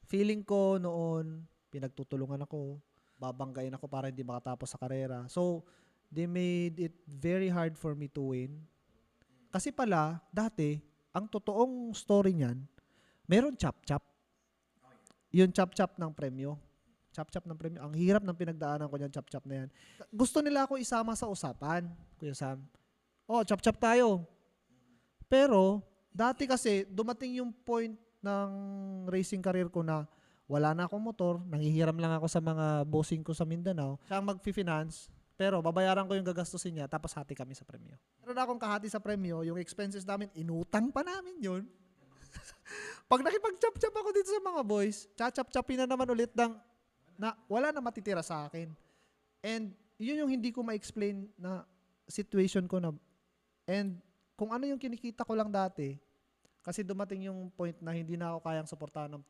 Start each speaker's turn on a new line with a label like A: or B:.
A: feeling ko noon, pinagtutulungan ako, babanggain ako para hindi makatapos sa karera. So, they made it very hard for me to win. Kasi pala, dati, ang totoong story niyan, meron chop-chop. Yung chop-chop ng premyo. Chop-chop ng premyo. Ang hirap ng pinagdaanan ko niyan, chop-chop na yan. Gusto nila ako isama sa usapan, Kuya Sam. Oh, chop-chop tayo. Pero, dati kasi, dumating yung point ng racing career ko na wala na akong motor, nanghihiram lang ako sa mga bossing ko sa Mindanao. Siya ang mag-finance, pero babayaran ko yung gagastusin niya, tapos hati kami sa premyo. Meron akong kahati sa premyo, yung expenses namin, inutang pa namin yun. Pag nakipag-chop-chop ako dito sa mga boys, chachap-chapin na naman ulit na wala na matitira sa akin. And yun yung hindi ko ma-explain na situation ko na, and kung ano yung kinikita ko lang dati, kasi dumating yung point na hindi na ako kayang suportahan ng